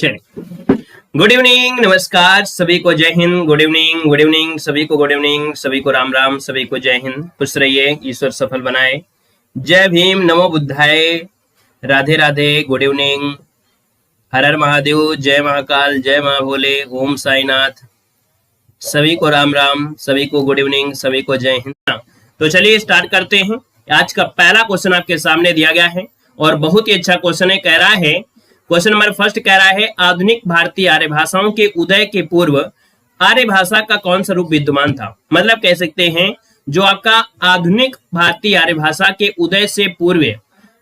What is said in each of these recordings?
चलिए, good evening, नमस्कार सभी को, जय हिंद। गुड इवनिंग सभी को, गुड इवनिंग सभी को, राम राम सभी को, जय हिंद। खुश रहिए, ईश्वर सफल बनाए। जय भीम, नमो बुद्धाय, राधे राधे, गुड इवनिंग, हर हर महादेव, जय महाकाल, जय महाभोले, ओम साईनाथ। सभी को राम राम, सभी को गुड इवनिंग, सभी को जय हिंद। तो चलिए स्टार्ट करते हैं। आज का पहला क्वेश्चन आपके सामने दिया गया है और बहुत ही अच्छा क्वेश्चन है। कह रहा है, क्वेश्चन नंबर फर्स्ट कह रहा है, आधुनिक भारतीय आर्य भाषाओं के उदय के पूर्व आर्य भाषा का कौन सा रूप विद्यमान था। मतलब कह सकते हैं जो आपका आधुनिक भारतीय आर्य भाषा के उदय से पूर्व है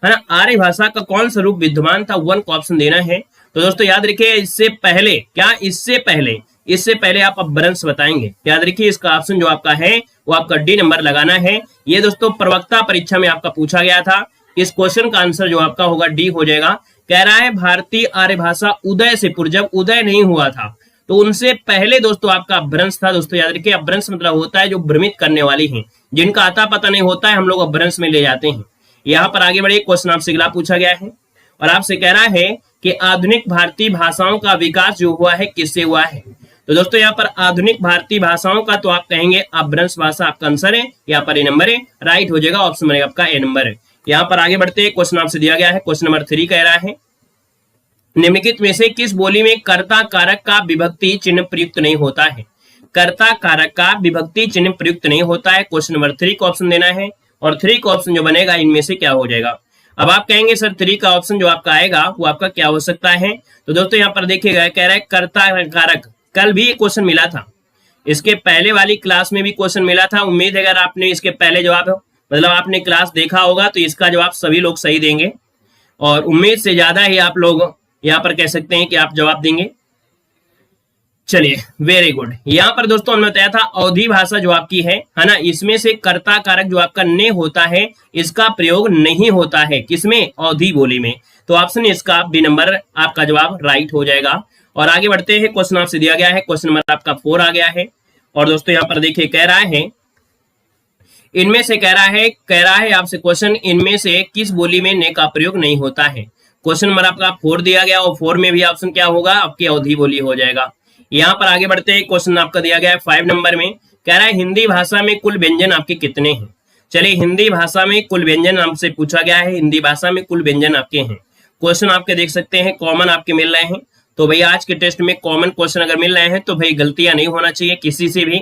ना, आर्य भाषा का कौन सा रूप विद्यमान था, वन को ऑप्शन देना है। तो दोस्तों याद रखिए, इससे पहले क्या, इससे पहले आप अपभ्रंश बताएंगे। याद रखिए, इसका ऑप्शन जो आपका है वो आपका डी नंबर लगाना है। ये दोस्तों प्रवक्ता परीक्षा में आपका पूछा गया था। इस क्वेश्चन का आंसर जो आपका होगा डी हो जाएगा। कह रहा है भारतीय आर्य भाषा उदय से पूर्व, जब उदय नहीं हुआ था तो उनसे पहले दोस्तों आपका अपभ्रंश था। दोस्तों याद रखिए, अपभ्रंश मतलब होता है जो भ्रमित करने वाली है, जिनका आता पता नहीं होता है, हम लोग अपभ्रंश में ले जाते हैं। यहाँ पर आगे बढ़े, क्वेश्चन आपसे अगला पूछा गया है और आपसे कह रहा है कि आधुनिक भारतीय भाषाओं का विकास जो हुआ है किससे हुआ है। तो दोस्तों यहाँ पर आधुनिक भारतीय भाषाओं का तो आप कहेंगे अपभ्रंश भाषा आपका आंसर है। यहाँ पर ए नंबर है, राइट हो जाएगा, ऑप्शन बनेगा आपका ए नंबर है। यहाँ पर आगे बढ़ते हैं, क्वेश्चन आपसे दिया गया है। क्वेश्चन नंबर 3 कह रहा है, निम्नलिखित में से किस बोली में कर्ता कारक का विभक्ति चिन्ह प्रयुक्त नहीं होता है। कर्ता कारक का विभक्ति चिन्ह प्रयुक्त नहीं होता है। क्वेश्चन नंबर 3 को ऑप्शन देना है और 3 का ऑप्शन जो बनेगा इनमें से क्या हो जाएगा। अब आप कहेंगे सर 3 का ऑप्शन जो आपका आएगा वो आपका क्या हो सकता है। तो दोस्तों यहाँ पर देखिएगा, कह रहा है कर्ता कारक, कल भी क्वेश्चन मिला था, इसके पहले वाली क्लास में भी क्वेश्चन मिला था। उम्मीद है अगर आपने इसके पहले जवाब मतलब आपने क्लास देखा होगा तो इसका जवाब सभी लोग सही देंगे और उम्मीद से ज्यादा ही आप लोग यहाँ पर कह सकते हैं कि आप जवाब देंगे। चलिए, वेरी गुड। यहाँ पर दोस्तों हमने बताया था अवधी भाषा जो आपकी है ना, इसमें से कर्ता कारक जो आपका ने होता है इसका प्रयोग नहीं होता है, किसमें, अवधी बोली में। तो ऑप्शन इसका बी नंबर आपका जवाब राइट हो जाएगा। और आगे बढ़ते हैं, क्वेश्चन आपसे दिया गया है, क्वेश्चन नंबर आपका 4 आ गया है और दोस्तों यहाँ पर देखिए कह रहा है, इनमें से कह रहा है आपसे क्वेश्चन, इनमें से किस बोली में ने का प्रयोग नहीं होता है। क्वेश्चन नंबर आपका 4 दिया गया और 4 में भी ऑप्शन क्या होगा, आपकी अवधी बोली हो जाएगा। यहाँ पर आगे बढ़ते हैं, क्वेश्चन आपका दिया गया है 5 नंबर में, कह रहा है हिंदी भाषा में कुल व्यंजन आपके कितने हैं। चलिए, हिंदी भाषा में कुल व्यंजन आपसे पूछा गया है, हिंदी भाषा में कुल व्यंजन आपके हैं। क्वेश्चन आपके देख सकते हैं कॉमन आपके मिल रहे हैं। तो भाई आज के टेस्ट में कॉमन क्वेश्चन अगर मिल रहे हैं तो भाई गलतियां नहीं होना चाहिए किसी से भी।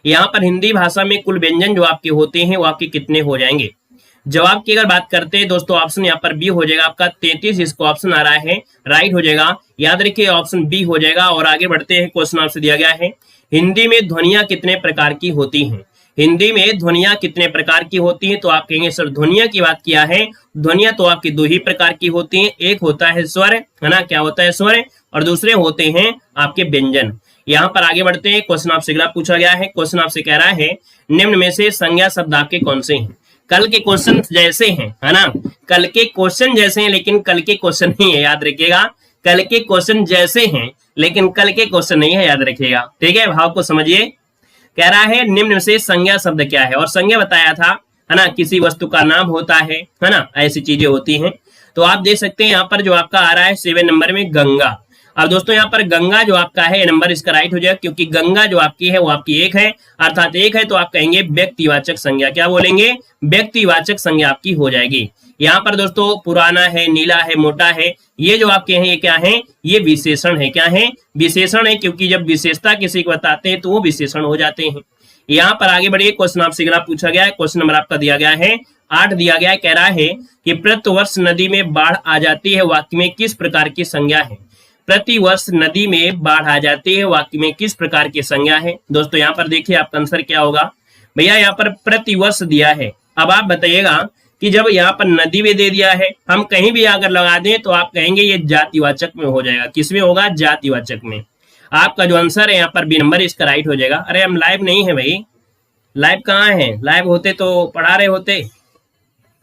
यहाँ पर हिंदी भाषा में कुल व्यंजन जो आपके होते हैं वो आपके कितने हो जाएंगे। जवाब की अगर बात करते हैं दोस्तों, ऑप्शन यहाँ पर बी हो जाएगा आपका 33, इसको ऑप्शन आ रहा है, राइट हो जाएगा। याद रखिए ऑप्शन बी हो जाएगा। और आगे बढ़ते हैं, क्वेश्चन आपसे दिया गया है, हिंदी में ध्वनियां कितने प्रकार की होती हैं। हिंदी में ध्वनियां कितने प्रकार की होती हैं। तो आप कहेंगे सर ध्वनियां की बात किया है, ध्वनियां तो आपकी 2 ही प्रकार की होती हैं, एक होता है स्वर, है ना, क्या होता है स्वर, और दूसरे होते हैं आपके व्यंजन। यहाँ पर आगे बढ़ते हैं, क्वेश्चन आपसे अगला पूछा गया है। क्वेश्चन आपसे कह रहा है, निम्न में से संज्ञा शब्द आपके कौन से हैं। कल के क्वेश्चन जैसे हैं, है ना, कल के क्वेश्चन जैसे हैं लेकिन कल के क्वेश्चन नहीं है, याद रखिएगा। कल के क्वेश्चन जैसे हैं लेकिन कल के क्वेश्चन नहीं है, याद रखिएगा, ठीक है, भाव को समझिए। कह रहा है निम्न में से संज्ञा शब्द क्या है, और संज्ञा बताया था, है ना, किसी वस्तु का नाम होता है ना, ऐसी चीजें होती हैं। तो आप देख सकते हैं यहाँ पर जो आपका आ रहा है 7 नंबर में गंगा। अब दोस्तों यहाँ पर गंगा जो आपका है नंबर इसका राइट हो जाएगा, क्योंकि गंगा जो आपकी है वो आपकी एक है, अर्थात एक है, तो आप कहेंगे व्यक्तिवाचक संज्ञा। क्या बोलेंगे, व्यक्तिवाचक संज्ञा आपकी हो जाएगी। यहाँ पर दोस्तों पुराना है, नीला है, मोटा है, ये जो आपके हैं ये क्या है, ये विशेषण है। क्या है, विशेषण है, क्योंकि जब विशेषता किसी को बताते हैं तो वो विशेषण हो जाते हैं। यहाँ पर आगे बढ़िए, क्वेश्चन आपसे अगला पूछा गया है। क्वेश्चन नंबर आपका दिया गया है 8 दिया गया है। कह रहा है कि प्रतिवर्ष नदी में बाढ़ आ जाती है, वाक्य में किस प्रकार की संज्ञा है। प्रतिवर्ष नदी में बाढ़ आ जाती है, वाक्य में किस प्रकार की संज्ञा है। दोस्तों यहाँ पर देखिए आपका आंसर क्या होगा। भैया यहाँ पर प्रतिवर्ष दिया है। अब आप बताइएगा कि जब यहाँ पर नदी में दे दिया है, हम कहीं भी अगर लगा दें तो आप कहेंगे ये जातिवाचक में हो जाएगा। किसमें होगा, जातिवाचक में। आपका जो आंसर है यहाँ पर बी नंबर इसका राइट हो जाएगा। अरे हम लाइव नहीं है भाई, लाइव कहाँ है, लाइव होते तो पढ़ा रहे होते।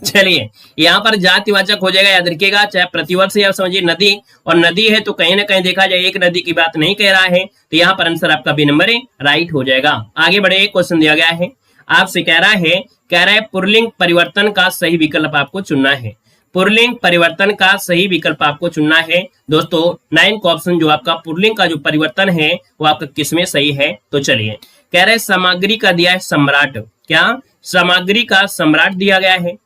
चलिए, यहाँ पर जातिवाचक हो जाएगा, याद रखिएगा। चाहे प्रतिवर्ष या समझिए नदी, और नदी है तो कहीं ना कहीं देखा जाए एक नदी की बात नहीं कह रहा है, तो यहाँ पर आंसर आपका बी नंबर है, राइट हो जाएगा। आगे बढ़े, क्वेश्चन दिया गया है आपसे, कह रहा है पुल्लिंग परिवर्तन का सही विकल्प आपको चुनना है। पुल्लिंग परिवर्तन का सही विकल्प आपको चुनना है। दोस्तों 9 का ऑप्शन जो आपका पुल्लिंग का जो परिवर्तन है वो आपका किसमें सही है? तो चलिए, कह रहे सामग्री का दिया है सम्राट। क्या सामग्री का सम्राट दिया गया है?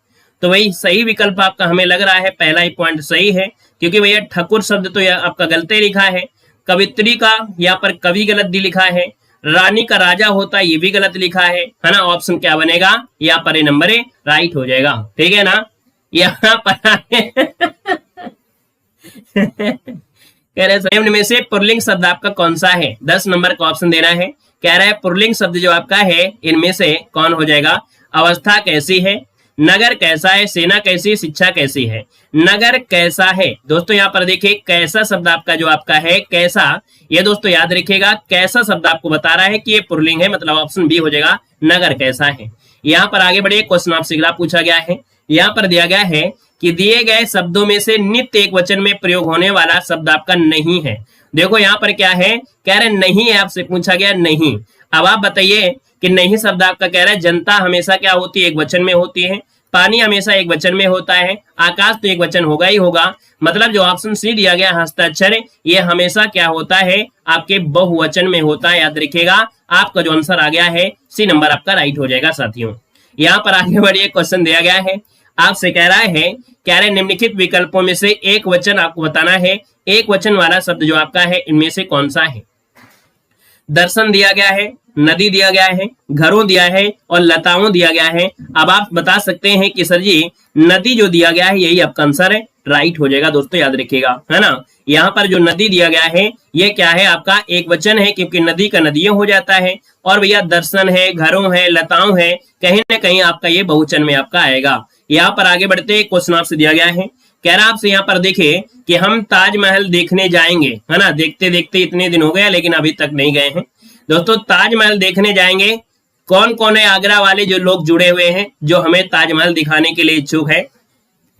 तो वही सही विकल्प आपका हमें लग रहा है पहला ही पॉइंट सही है, क्योंकि भैया ठकुर शब्द तो यह आपका गलत ही लिखा है। कवित्री का यहाँ पर कवि गलत भी लिखा है। रानी का राजा होता है ये भी गलत लिखा है ना। ऑप्शन क्या बनेगा? यहाँ पर नंबर राइट हो जाएगा, ठीक है ना। यहाँ पर कह रहे निम्न में से पुल्लिंग शब्द आपका कौन सा है? 10 नंबर का ऑप्शन देना है। कह रहा है पुल्लिंग शब्द जो आपका है इनमें से कौन हो जाएगा? अवस्था कैसी है, नगर कैसा है, सेना कैसी, शिक्षा कैसी है। नगर कैसा है दोस्तों, यहाँ पर देखिए कैसा शब्द आपका जो आपका है कैसा, ये दोस्तों याद रखिएगा कैसा शब्द आपको बता रहा है कि ये पुल्लिंग है, मतलब ऑप्शन बी हो जाएगा नगर कैसा है। यहाँ पर आगे बढ़िए, क्वेश्चन आपसे अगला पूछा गया है। यहाँ पर दिया गया है कि दिए गए शब्दों में से नित्य एक वचन में प्रयोग होने वाला शब्द आपका नहीं है। देखो यहाँ पर क्या है, कह रहे नहीं है, आपसे पूछा गया नहीं। अब आप बताइए कि नहीं शब्द आपका कह रहा है जनता हमेशा क्या होती है? एक वचन में होती है। पानी हमेशा एक वचन में होता है। आकाश तो एक वचन होगा ही होगा। मतलब जो ऑप्शन सी दिया गया हस्ताक्षर, ये हमेशा क्या होता है? आपके बहुवचन में होता है। याद रखिएगा, आपका जो आंसर आ गया है सी नंबर आपका राइट हो जाएगा साथियों। यहाँ पर आगे बढ़िए, क्वेश्चन दिया गया है, आपसे कह रहा है कह रहे निम्नलिखित विकल्पों में से एक वचन आपको बताना है। एक वचन वाला शब्द जो आपका है इनमें से कौन सा है? दर्शन दिया गया है, नदी दिया गया है, घरों दिया है और लताओं दिया गया है। अब आप बता सकते हैं कि सर जी नदी जो दिया गया है यही आपका आंसर है, राइट हो जाएगा दोस्तों, याद रखिएगा, है ना। यहाँ पर जो नदी दिया गया है ये क्या है? आपका एक वचन है, क्योंकि नदी का नदियों हो जाता है। और भैया दर्शन है, घरों है, लताओं है, कहीं ना कहीं आपका ये बहुवचन में आपका आएगा। यहाँ पर आगे बढ़ते, क्वेश्चन आपसे दिया गया है, कह रहा आपसे यहाँ पर देखिए कि हम ताजमहल देखने जाएंगे, है ना। देखते देखते इतने दिन हो गए लेकिन अभी तक नहीं गए हैं। दोस्तों ताजमहल देखने जाएंगे, कौन कौन है आगरा वाले जो लोग जुड़े हुए हैं जो हमें ताजमहल दिखाने के लिए इच्छुक है,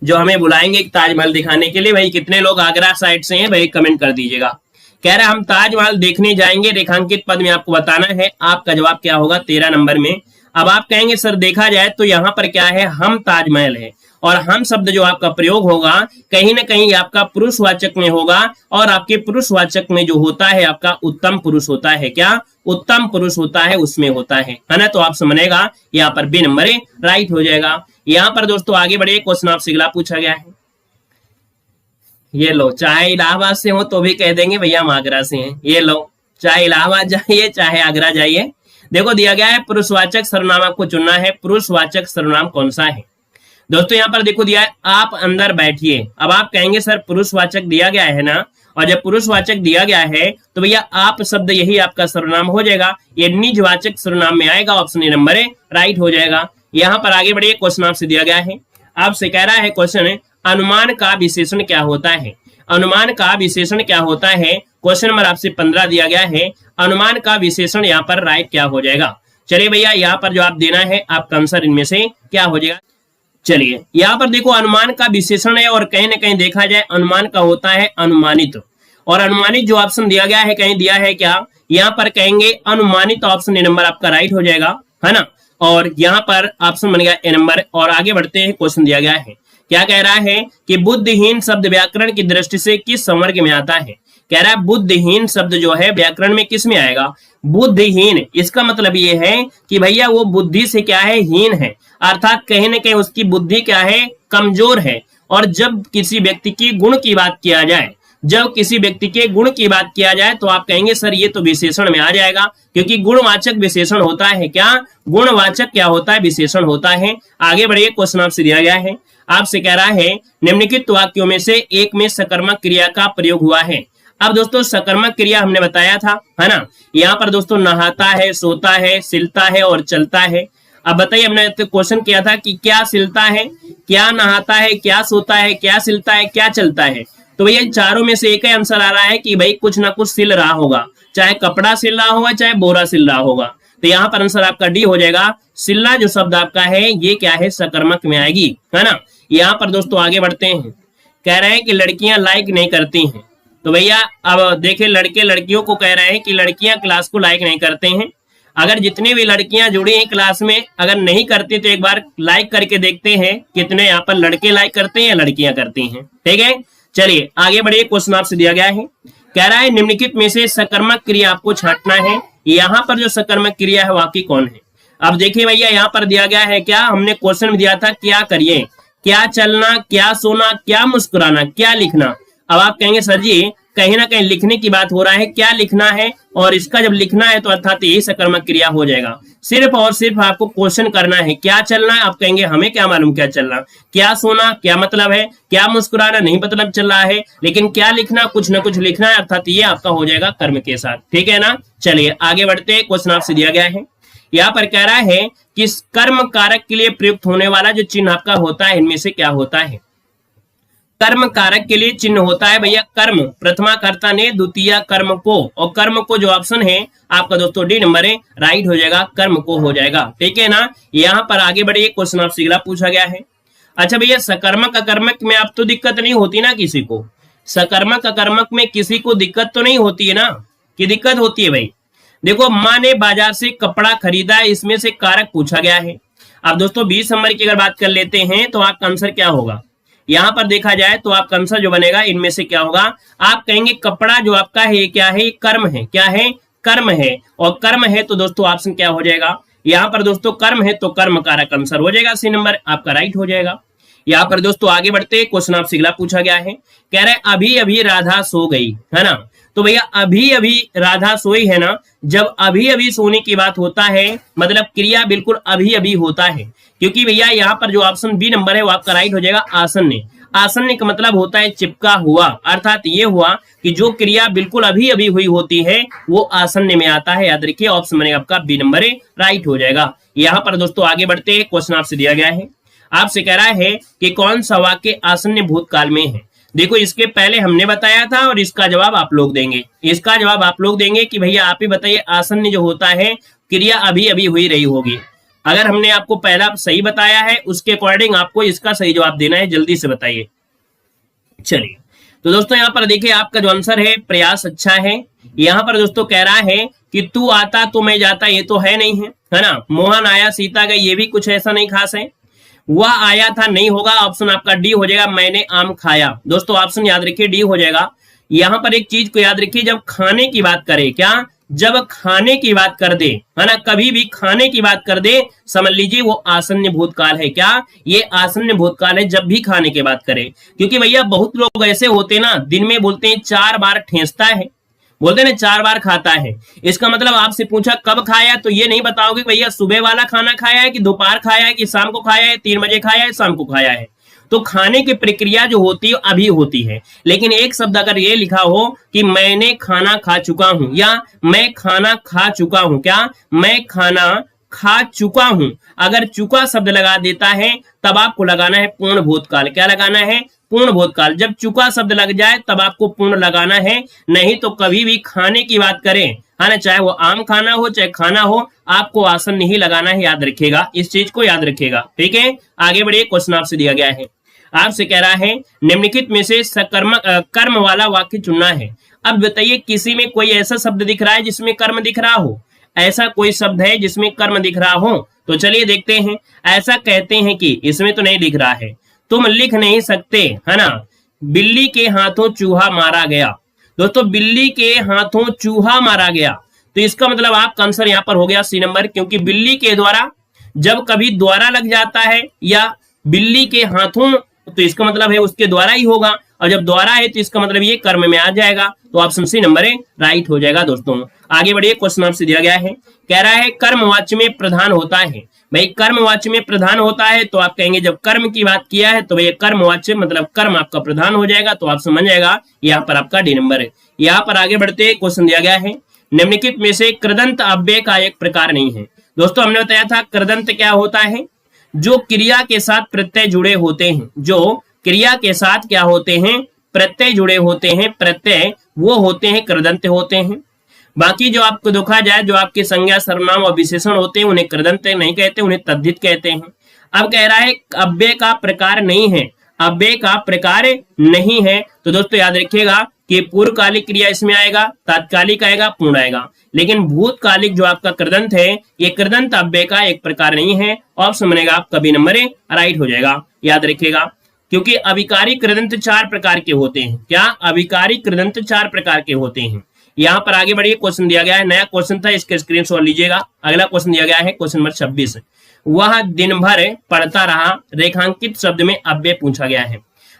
जो हमें बुलाएंगे ताजमहल दिखाने के लिए? भाई कितने लोग आगरा साइड से हैं भाई कमेंट कर दीजिएगा। कह रहा हम ताजमहल देखने जाएंगे, रेखांकित पद में आपको बताना है। आपका जवाब क्या होगा 13 नंबर में? अब आप कहेंगे सर देखा जाए तो यहाँ पर क्या है, हम ताजमहल है, और हम शब्द जो आपका प्रयोग होगा कहीं ना कहीं आपका पुरुषवाचक में होगा, और आपके पुरुषवाचक में जो होता है आपका उत्तम पुरुष होता है। क्या? उत्तम पुरुष होता है, उसमें होता है ना। तो आप समझेगा यहाँ पर बी नंबर राइट हो जाएगा। यहाँ पर दोस्तों आगे बढ़े, क्वेश्चन आपसे अगला पूछा गया है, ये लो, चाहे इलाहाबाद से हो तो भी कह देंगे भैया हम आगरा से हैं। ये लो, चाहे इलाहाबाद जाइए चाहे आगरा जाइए। देखो दिया गया है पुरुषवाचक सर्वनाम आपको चुनना है। पुरुषवाचक सर्वनाम कौन सा है दोस्तों? यहाँ पर देखो दिया है आप अंदर बैठिए। अब आप कहेंगे सर पुरुषवाचक दिया गया है ना, और जब पुरुषवाचक दिया गया है तो भैया आप शब्द यही आपका सर्वनाम हो जाएगा, ये निजवाचक सर्वनाम में आएगा। ऑप्शन ए नंबर राइट हो जाएगा। यहाँ पर आगे बढ़िए, क्वेश्चन आपसे दिया गया है, आपसे कह रहा है क्वेश्चन अनुमान का विशेषण क्या होता है? अनुमान का विशेषण क्या होता है? क्वेश्चन नंबर आपसे 15 दिया गया है। अनुमान का विशेषण यहाँ पर राइट क्या हो जाएगा? चलिए भैया यहाँ पर जो आप देना है आपका आंसर इनमें से क्या हो जाएगा? चलिए यहाँ पर देखो अनुमान का विशेषण है, और कहीं ना कहीं देखा जाए अनुमान का होता है अनुमानित, और अनुमानित जो ऑप्शन दिया गया है कहीं दिया है क्या? यहाँ पर कहेंगे अनुमानित, ऑप्शन ए नंबर आपका राइट हो जाएगा, है ना। और यहाँ पर ऑप्शन बन गया ए नंबर। और आगे बढ़ते हैं, क्वेश्चन दिया गया है, क्या कह रहा है कि बुद्धिहीन शब्द व्याकरण की दृष्टि से किस संवर्ग में आता है? कह रहा है बुद्धिहीन शब्द जो है व्याकरण में किस में आएगा? बुद्धिहीन, इसका मतलब ये है कि भैया वो बुद्धि से क्या है, हीन है, अर्थात कहीं ना कहीं उसकी बुद्धि क्या है, कमजोर है। और जब किसी व्यक्ति की गुण की बात किया जाए, जब किसी व्यक्ति के गुण की बात किया जाए तो आप कहेंगे सर ये तो विशेषण में आ जाएगा, क्योंकि गुणवाचक विशेषण होता है। क्या? गुणवाचक क्या होता है? विशेषण होता है। आगे बढ़िए, क्वेश्चन आपसे दिया गया है, आपसे कह रहा है निम्नलिखित वाक्यों में से एक में सकर्मक क्रिया का प्रयोग हुआ है। अब दोस्तों सकर्मक क्रिया हमने बताया था, है ना। यहाँ पर दोस्तों नहाता है, सोता है, सिलता है और चलता है। अब बताइए, हमने तो क्वेश्चन किया था कि क्या सिलता है, क्या नहाता है, क्या सोता है, क्या सिलता है, क्या चलता है। तो भैया चारों में से एक ही आंसर आ रहा है कि भाई कुछ ना कुछ सिल रहा होगा, चाहे कपड़ा सिल रहा होगा चाहे बोरा सिल रहा होगा। तो यहाँ पर आंसर आपका डी हो जाएगा। सिलना जो शब्द आपका है ये क्या है, सकर्मक में आएगी, है ना। यहाँ पर दोस्तों आगे बढ़ते हैं, कह रहे हैं कि लड़कियां लाइक नहीं करती हैं। तो भैया अब देखिए, लड़के लड़कियों को कह रहे हैं कि लड़कियां क्लास को लाइक नहीं करते हैं। अगर जितनी भी लड़कियां जुड़ी हैं क्लास में अगर नहीं करती तो एक बार लाइक करके देखते हैं कितने यहाँ पर लड़के लाइक करते हैं या लड़कियां करती हैं। ठीक है, चलिए आगे बढ़िए। क्वेश्चन आपसे दिया गया है, कह रहा है निम्नलिखित में से सकर्मक क्रिया आपको छांटना है। यहाँ पर जो सकर्मक क्रिया है वाकई कौन है? अब देखिए भैया यहाँ पर दिया गया है क्या, हमने क्वेश्चन में दिया था क्या करिए, क्या चलना, क्या सोना, क्या मुस्कुराना, क्या लिखना। अब आप कहेंगे सर जी कहीं ना कहीं लिखने की बात हो रहा है, क्या लिखना है, और इसका जब लिखना है तो अर्थात यही सकर्मक क्रिया हो जाएगा। सिर्फ और सिर्फ आपको क्वेश्चन करना है क्या चलना है, आप कहेंगे हमें क्या मालूम क्या चलना, क्या सोना क्या मतलब है, क्या मुस्कुराना नहीं मतलब चल रहा है, लेकिन क्या लिखना कुछ ना कुछ लिखना है, अर्थात ये आपका हो जाएगा कर्म के साथ। ठीक है ना, चलिए आगे बढ़ते। क्वेश्चन आपसे दिया गया है, यहाँ पर कह रहा है कि कर्म कारक के लिए प्रयुक्त होने वाला जो चिन्ह आपका होता है इनमें से क्या होता है? कर्म कारक के लिए चिन्ह होता है भैया कर्म, प्रथमा कर्ता ने द्वितीय कर्म को, और कर्म को जो ऑप्शन है आपका दोस्तों डी नंबर है, राइट हो जाएगा, कर्म को हो जाएगा। ठीक है ना, यहाँ पर आगे बढ़िए। क्वेश्चन आपसे अगला पूछा गया है, अच्छा भैया सकर्मक अकर्मक में अब तो दिक्कत नहीं होती ना किसी को, सकर्मक अकर्मक में किसी को दिक्कत तो नहीं होती है ना, कि दिक्कत होती है भाई? देखो माँ ने बाजार से कपड़ा खरीदा है, इसमें से कारक पूछा गया है। अब दोस्तों 20 नंबर की अगर बात कर लेते हैं तो आपका आंसर क्या होगा? यहाँ पर देखा जाए तो आपका आंसर जो बनेगा इनमें से क्या होगा, आप कहेंगे कपड़ा जो आपका है क्या है, कर्म है, क्या है, कर्म है, और कर्म है तो दोस्तों ऑप्शन क्या हो जाएगा, यहाँ पर दोस्तों कर्म है तो कर्म कारक आंसर हो जाएगा, सी नंबर आपका राइट हो जाएगा। यहाँ पर दोस्तों आगे बढ़ते, क्वेश्चन आपसे अगला पूछा गया है, कह रहे अभी अभी राधा सो गई है ना, तो भैया अभी अभी राधा सोई है ना, जब अभी अभी सोने की बात होता है मतलब क्रिया बिल्कुल अभी अभी होता है, क्योंकि भैया यहाँ पर जो ऑप्शन बी नंबर है वो आपका राइट हो जाएगा, आसन्न। आसन्न का मतलब होता है चिपका हुआ, अर्थात ये हुआ कि जो क्रिया बिल्कुल अभी अभी हुई होती है वो आसन्न में आता है, याद रखिए ऑप्शन बनेगा आपका बी नंबर है, राइट हो जाएगा। यहाँ पर दोस्तों आगे बढ़ते हैं, क्वेश्चन आपसे दिया गया है, आपसे कह रहा है कि कौन सा वाक्य आसन्न भूतकाल में है। देखो इसके पहले हमने बताया था और इसका जवाब आप लोग देंगे, इसका जवाब आप लोग देंगे कि भैया आप ही बताइए आसन्न जो होता है क्रिया अभी अभी हुई रही होगी। अगर हमने आपको पहला सही बताया है उसके अकॉर्डिंग आपको इसका सही जवाब देना है, जल्दी से बताइए। चलिए तो दोस्तों यहाँ पर देखिए आपका जो आंसर है प्रयास अच्छा है। यहाँ पर दोस्तों कह रहा है कि तू आता तो मैं जाता, ये तो है नहीं है ना, मोहन आया सीता गई, ये भी कुछ ऐसा नहीं खास है, वह आया था नहीं होगा, ऑप्शन आपका डी हो जाएगा, मैंने आम खाया। दोस्तों ऑप्शन याद रखिए डी हो जाएगा। यहाँ पर एक चीज को याद रखिए, जब खाने की बात करे, क्या जब खाने की बात कर दे है ना, कभी भी खाने की बात कर दे समझ लीजिए वो आसन्न भूतकाल है, क्या ये आसन्न भूतकाल है जब भी खाने की बात करे। क्योंकि भैया बहुत लोग ऐसे होते ना दिन में बोलते हैं 4 बार ठेसता है, बोलते हैं 4 बार खाता है, इसका मतलब आपसे पूछा कब खाया तो ये नहीं बताओगे भैया सुबह वाला खाना खाया है कि दोपहर खाया है कि शाम को खाया है, 3 बजे खाया है शाम को खाया है। तो खाने की प्रक्रिया जो होती है अभी होती है, लेकिन एक शब्द अगर ये लिखा हो कि मैंने खाना खा चुका हूं या मैं खाना खा चुका हूं, क्या मैं खाना खा चुका हूं, अगर चुका शब्द लगा देता है तब आपको लगाना है पूर्ण भूतकाल। क्या लगाना है? पूर्ण भूतकाल। जब चुका शब्द लग जाए तब आपको पूर्ण लगाना है, नहीं तो कभी भी खाने की बात करें है ना, चाहे वो आम खाना हो चाहे खाना हो, आपको आसन नहीं लगाना है, याद रखिएगा, इस चीज को याद रखिएगा। ठीक है, आगे बढ़िए। क्वेश्चन आपसे दिया गया है, आपसे कह रहा है निम्नलिखित में से कर्म वाला वाक्य चुनना है। अब बताइए किसी में कोई ऐसा शब्द दिख रहा है जिसमें कर्म दिख रहा हो, ऐसा कोई शब्द है जिसमें कर्म दिख रहा हो? तो चलिए देखते हैं। ऐसा कहते हैं कि इसमें तो नहीं दिख रहा है, तुम लिख नहीं सकते है ना, बिल्ली के हाथों चूहा मारा गया। दोस्तों बिल्ली के हाथों चूहा मारा गया, तो इसका मतलब आपका आंसर यहाँ पर हो गया सी नंबर, क्योंकि बिल्ली के द्वारा जब कभी द्वारा लग जाता है या बिल्ली के हाथों तो इसका मतलब है उसके द्वारा ही होगा, और जब द्वारा है तो इसका मतलब ये कर्म में आ जाएगा, तो ऑप्शन सी नंबर है राइट हो जाएगा। दोस्तों आगे बढ़िए। क्वेश्चन आपसे दिया गया है, कह रहा है कर्मवाच्य में प्रधान होता है। भाई कर्मवाच्य में प्रधान होता है तो आप कहेंगे जब कर्म की बात किया है तो भैया कर्मवाच्य मतलब कर्म आपका प्रधान हो जाएगा, तो आप समझ जाएगा यहाँ पर आपका डी नंबर है। यहाँ पर आगे बढ़ते, क्वेश्चन दिया गया है निम्नलिखित में से कृदंत अव्यय का एक प्रकार नहीं है। दोस्तों हमने बताया था कृदंत क्या होता है, जो क्रिया के साथ प्रत्यय जुड़े होते हैं, जो क्रिया के साथ क्या होते हैं, प्रत्यय जुड़े होते हैं, प्रत्यय वो होते हैं कृदंत होते हैं। बाकी जो आपको देखा जाए जो आपके संज्ञा सर्वनाम और विशेषण होते हैं उन्हें कृदंत नहीं कहते, उन्हें तद्धित कहते हैं। अब कह रहा है अव्यय का प्रकार नहीं है, अव्यय का प्रकार नहीं है, तो दोस्तों याद रखिएगा कि पूर्वकालिक क्रिया इसमें आएगा, तात्कालिक आएगा, पूर्ण आएगा। लेकिन भूतकालिक जो आपका कृदंत है ये कृदंत अव्यय का एक प्रकार नहीं है। ऑप्शन बनेगा आपका बी नंबर ए राइट हो जाएगा, याद रखिएगा। क्योंकि अभिकारी कृदंत 4 प्रकार के होते हैं। क्या? अभिकारी कृदंत 4 प्रकार के होते हैं। यहाँ पर आगे बढ़िए, क्वेश्चन दिया गया है, नया क्वेश्चन था, इसके स्क्रीनशॉट लीजिएगा। अगला क्वेश्चन दिया गया है क्वेश्चन नंबर 26। वह दिन भर पढ़ता रहा, रेखांकित शब्द में अव्यय पूछा गया है।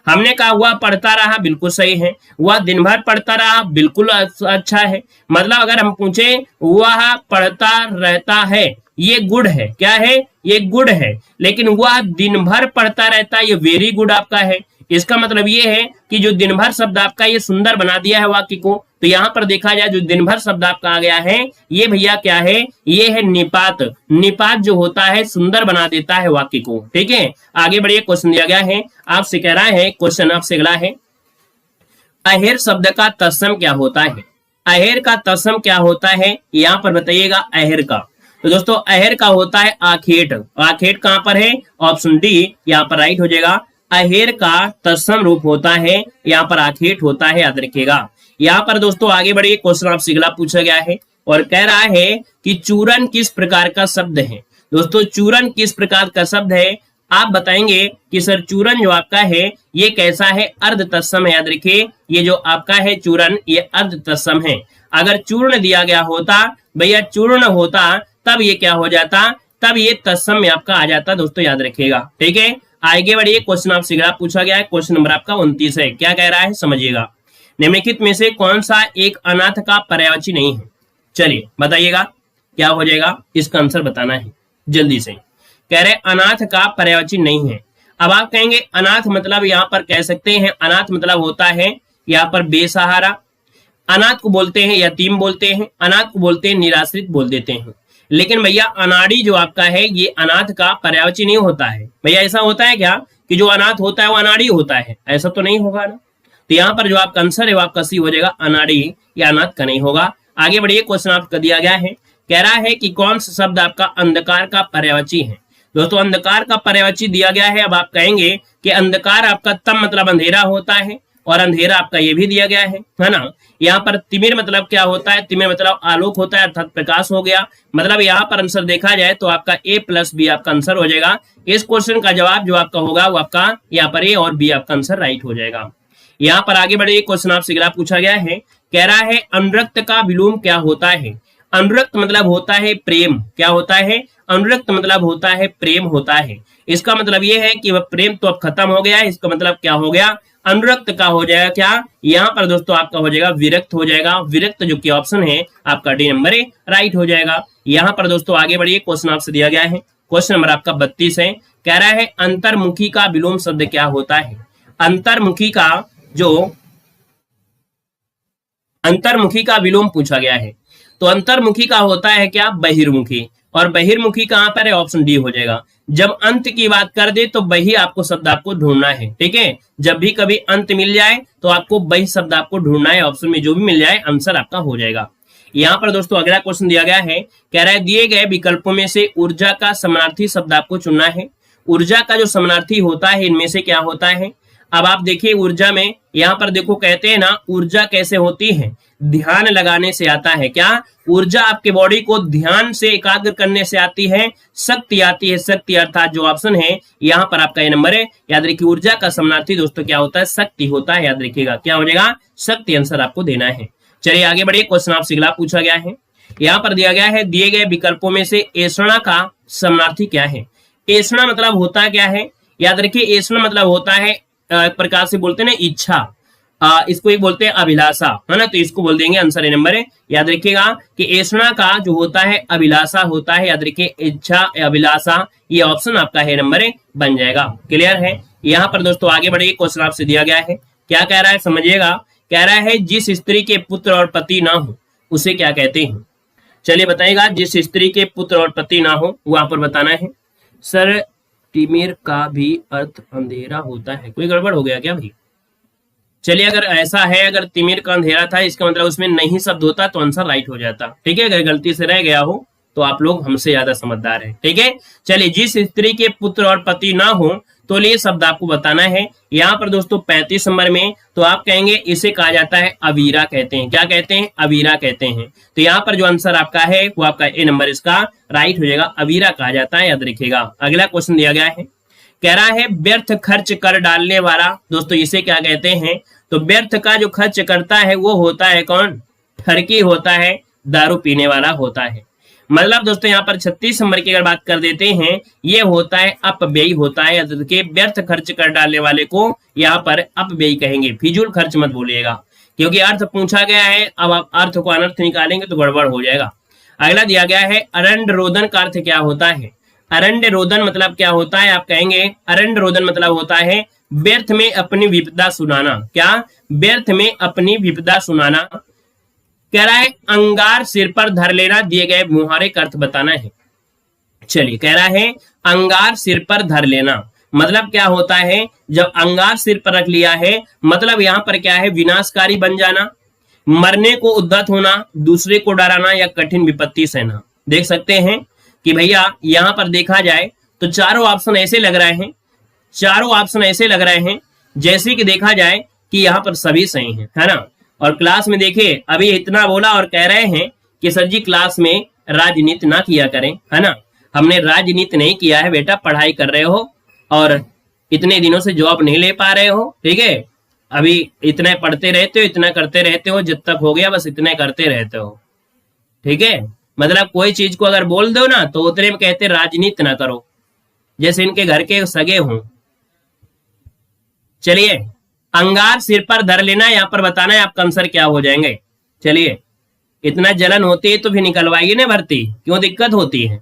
हमने कहा वह पढ़ता रहा, बिल्कुल सही है। वह दिन भर पढ़ता रहा, बिल्कुल अच्छा है। मतलब अगर हम पूछे वह पढ़ता रहता है, ये गुड है। क्या है? ये गुड है। लेकिन वह दिन भर पढ़ता रहता है, ये वेरी गुड आपका है। इसका मतलब ये है कि जो दिन भर शब्द आपका ये सुंदर बना दिया है वाक्य को। तो यहां पर देखा जाए जो दिन भर शब्द आपका आ गया है ये भैया क्या है? ये है निपात। निपात जो होता है सुंदर बना देता है वाक्य को। ठीक है, आगे बढ़िए, क्वेश्चन दिया गया है, आपसे कह रहा है क्वेश्चन आपसे अगला है, अहेर शब्द का तत्सम क्या होता है? अहेर का तत्सम क्या होता है यहाँ पर बताइएगा। अहेर का, तो दोस्तों अहेर का होता है आखेट। आखेट कहां पर है? ऑप्शन डी यहाँ पर राइट हो जाएगा। अहेर का तत्सम रूप होता है, यहाँ पर आखेट होता है, याद रखिएगा। यहाँ पर दोस्तों आगे बढ़िए, क्वेश्चन आपसे अगला पूछा गया है और कह रहा है कि चूरन किस प्रकार का शब्द है? दोस्तों चूरन किस प्रकार का शब्द है? आप बताएंगे कि सर चूरन जो आपका है ये कैसा है? अर्ध तत्सम है, याद रखिए। ये जो आपका है चूरन ये अर्ध तत्सम है। अगर चूर्ण दिया गया होता भैया, चूर्ण होता, तब ये क्या हो जाता? तब ये तत्सम में आपका आ जाता। दोस्तों याद रखिएगा, ठीक है। आगे बढ़िए, क्वेश्चन आपसे अगला पूछा गया है, क्वेश्चन नंबर आपका 29 है। क्या कह रहा है समझिएगा। निम्नलिखित में से कौन सा एक अनाथ का पर्यायवाची नहीं है? चलिए बताइएगा क्या हो जाएगा, इसका आंसर बताना है जल्दी से। कह रहे अनाथ का पर्यायवाची नहीं है। अब आप कहेंगे अनाथ मतलब यहाँ पर कह सकते हैं अनाथ मतलब होता है यहाँ पर बेसहारा। अनाथ को बोलते हैं यतीम बोलते हैं, अनाथ को बोलते हैं निराश्रित बोल देते हैं। लेकिन भैया अनाड़ी जो आपका है ये अनाथ का पर्यायवाची नहीं होता है। भैया ऐसा होता है क्या कि जो अनाथ होता है वो अनाड़ी होता है? ऐसा तो नहीं होगा ना। तो यहाँ पर जो आपका आंसर है वो आपका सी हो जाएगा, अनाड़ी या अनाथ का नहीं होगा। आगे बढ़िए, क्वेश्चन आपका दिया गया है, कह रहा है कि कौन सा शब्द आपका अंधकार का पर्यायवाची है? दोस्तों अंधकार का पर्यायवाची दिया गया है। अब आप कहेंगे कि अंधकार आपका तम मतलब अंधेरा होता है और अंधेरा आपका ये भी दिया गया है ना। यहाँ पर तिमिर मतलब क्या होता है? तिमिर मतलब आलोक होता है, अर्थात प्रकाश हो गया। मतलब यहाँ पर आंसर देखा जाए तो आपका ए प्लस बी आपका आंसर हो जाएगा। इस क्वेश्चन का जवाब जो आपका होगा वो आपका यहाँ पर ए और बी आपका आंसर राइट हो जाएगा। यहाँ पर आगे बढ़े, क्वेश्चन आपसे अगला पूछा गया है, कह रहा है अनुरक्त का विलोम क्या होता है? अनुरक्त मतलब होता है प्रेम। क्या होता है? अनुरक्त मतलब होता है प्रेम होता है। इसका मतलब ये है कि वह प्रेम तो अब खत्म हो गया है। इसका मतलब क्या हो गया? अनुरक्त का हो जाएगा क्या? यहाँ पर दोस्तों आपका हो जाएगा विरक्त हो जाएगा। विरक्त जो कि ऑप्शन है आपका डी नंबर ए राइट हो जाएगा। यहाँ पर दोस्तों आगे बढ़िए, क्वेश्चन आपसे दिया गया है, क्वेश्चन नंबर आपका 32 है। कह रहा है अंतर्मुखी का विलोम शब्द क्या होता है? अंतर्मुखी का जो अंतर्मुखी का विलोम पूछा गया है तो अंतर्मुखी का होता है क्या? बहिर्मुखी। और बहिर्मुखी कहां पर है? ऑप्शन डी हो जाएगा। जब अंत की बात कर दे तो वही आपको शब्द आपको ढूंढना है, ठीक है। जब भी कभी अंत मिल जाए तो आपको वही शब्द आपको ढूंढना है। ऑप्शन में जो भी मिल जाए आंसर आपका हो जाएगा। यहाँ पर दोस्तों अगला क्वेश्चन दिया गया है, कह रहा है दिए गए विकल्पों में से ऊर्जा का समानार्थी शब्द आपको चुनना है। ऊर्जा का जो समानार्थी होता है इनमें से क्या होता है? अब आप देखिए ऊर्जा में यहाँ पर देखो कहते हैं ना ऊर्जा कैसे होती है? ध्यान लगाने से आता है। क्या? ऊर्जा आपके बॉडी को ध्यान से एकाग्र करने से आती है, शक्ति आती है। शक्ति अर्थात जो ऑप्शन है यहाँ पर आपका ये नंबर है। याद रखिए ऊर्जा का समानार्थी दोस्तों क्या होता है? शक्ति होता है। याद रखिएगा क्या हो जाएगा? शक्ति आंसर आपको देना है। चलिए आगे बढ़िए, क्वेश्चन आपसे अगला पूछा गया है। यहाँ पर दिया गया है दिए गए विकल्पों में से ऐषणा का समानार्थी क्या है? ऐषणा मतलब होता क्या है? याद रखिए ऐषणा मतलब होता है एक प्रकार से बोलते हैं ना इच्छा, इसको एक बोलते हैं अभिलाषा, है ना। तो इसको बोल देंगे आंसर ए नंबर है। याद रखिएगा कि ऐषणा का जो होता है अभिलाषा होता है। याद रखिए इच्छा अभिलाषा ये ऑप्शन आपका है नंबर ए बन जाएगा। क्लियर है। यहाँ पर दोस्तों आगे बढ़िए, क्वेश्चन आपसे दिया गया है, क्या कह रहा है समझिएगा। कह रहा है जिस स्त्री के पुत्र और पति ना हो उसे क्या कहते हैं? चलिए बताइएगा। जिस स्त्री के पुत्र और पति ना हो वहां पर बताना है। सर तिमिर का भी अर्थ अंधेरा होता है, कोई गड़बड़ हो गया क्या भाई? चलिए अगर ऐसा है, अगर तिमिर का अंधेरा था इसका मतलब उसमें नहीं शब्द होता तो आंसर राइट हो जाता, ठीक है। अगर गलती से रह गया हो तो आप लोग हमसे ज्यादा समझदार हैं, ठीक है। चलिए जिस स्त्री के पुत्र और पति ना हो तो ये शब्द आपको बताना है। यहाँ पर दोस्तों 35 नंबर में तो आप कहेंगे इसे कहा जाता है अवीरा कहते हैं। क्या कहते हैं? अवीरा कहते हैं। तो यहाँ पर जो आंसर आपका है वो आपका ए नंबर इसका राइट हो जाएगा, अवीरा कहा जाता है, याद रखिएगा। अगला क्वेश्चन दिया गया है, कह रहा है व्यर्थ खर्च कर डालने वाला, दोस्तों इसे क्या कहते हैं? तो व्यर्थ का जो खर्च करता है वो होता है कौन? ठरकी होता है, दारू पीने वाला होता है। मतलब दोस्तों यहाँ पर 36 नंबर की अगर बात कर देते हैं, ये होता है अपव्ययी होता है। व्यर्थ खर्च कर डालने वाले को यहाँ पर अपव्ययी कहेंगे, फिजूल खर्च मत बोलिएगा, क्योंकि अर्थ पूछा गया है। अब आप अर्थ को अनर्थ निकालेंगे तो गड़बड़ हो जाएगा। अगला दिया गया है अरण्ड रोदन का अर्थ क्या होता है? अरण्य रोदन मतलब क्या होता है? आप कहेंगे अरण्य रोदन मतलब होता है व्यर्थ में अपनी विपदा सुनाना। क्या? व्यर्थ में अपनी विपदा सुनाना। कह रहा है अंगार सिर पर धर लेना, दिए गए मुहावरे का अर्थ बताना है। चलिए, कह रहा है अंगार सिर पर धर लेना मतलब क्या होता है? जब अंगार सिर पर रख लिया है मतलब यहाँ पर क्या है? विनाशकारी बन जाना, मरने को उद्यत होना, दूसरे को डराना या कठिन विपत्ति सहना। देख सकते हैं कि भैया यहाँ पर देखा जाए तो चारों ऑप्शन ऐसे लग रहे हैं, चारों ऑप्शन ऐसे लग रहे हैं जैसे कि देखा जाए कि यहाँ पर सभी सही हैं, है ना। और क्लास में देखिए अभी इतना बोला और कह रहे हैं कि सर जी क्लास में राजनीति ना किया करें, है ना। हमने राजनीति नहीं किया है बेटा, पढ़ाई कर रहे हो और इतने दिनों से जॉब नहीं ले पा रहे हो, ठीक है। अभी इतने पढ़ते रहते हो, इतना करते रहते हो, जब तक हो गया बस इतने करते रहते हो, ठीक है। मतलब कोई चीज को अगर बोल दो ना तो उतने में कहते राजनीति ना करो, जैसे इनके घर के सगे हों। चलिए, अंगार सिर पर धर लेना, यहाँ पर बताना है आपका आंसर क्या हो जाएंगे। चलिए, इतना जलन होती है तो फिर निकलवाइए ना भर्ती, क्यों दिक्कत होती है।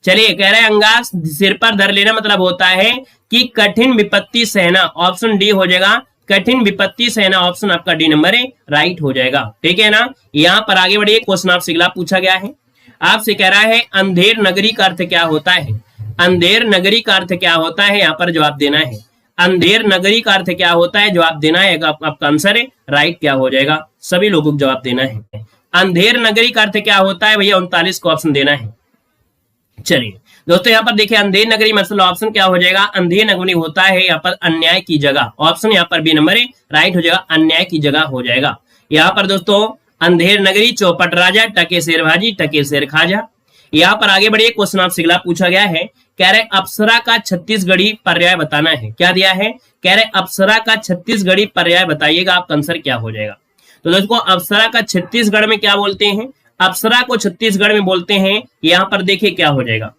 चलिए, कह रहे हैं अंगार सिर पर धर लेना मतलब होता है कि कठिन विपत्ति सहना। ऑप्शन डी हो जाएगा, कठिन विपत्ति सहना। ऑप्शन आपका डी नंबर है, राइट हो जाएगा, ठीक है ना। यहाँ पर आगे बढ़िए, क्वेश्चन आपसे अगला पूछा गया है, आपसे कह रहा है अंधेर नगरी का अर्थ क्या होता है? अंधेर नगरी का अर्थ क्या होता है? यहाँ पर जवाब देना है। अंधेर नगरी का अर्थ क्या होता है? जवाब देना है। आपका आंसर है राइट क्या हो जाएगा? सभी लोगों को जवाब देना है। अंधेर नगरी का अर्थ क्या होता है भैया? 39 को ऑप्शन देना है। चलिए दोस्तों, यहाँ पर देखिए अंधेर नगरी मतलब ऑप्शन क्या हो जाएगा? अंधेर नगरी होता है यहाँ पर अन्याय की जगह। ऑप्शन यहाँ पर बी नंबर है, राइट हो जाएगा, अन्याय की जगह हो जाएगा। यहाँ पर दोस्तों अंधेर नगरी, चौपट राजा, टके शेर भाजी, टके शेर खाजा। यहाँ पर आगे बढ़िए, क्वेश्चन आपसे अगला पूछा गया है, कह रहे अप्सरा का छत्तीसगढ़ी पर्याय बताना है। क्या दिया है? कह रहे अप्सरा का छत्तीसगढ़ी पर्याय बताइएगा, आपका आंसर क्या हो जाएगा। तो दोस्तों अप्सरा का छत्तीसगढ़ में क्या बोलते हैं? अप्सरा को छत्तीसगढ़ में बोलते हैं, यहाँ पर देखिए क्या हो जाएगा,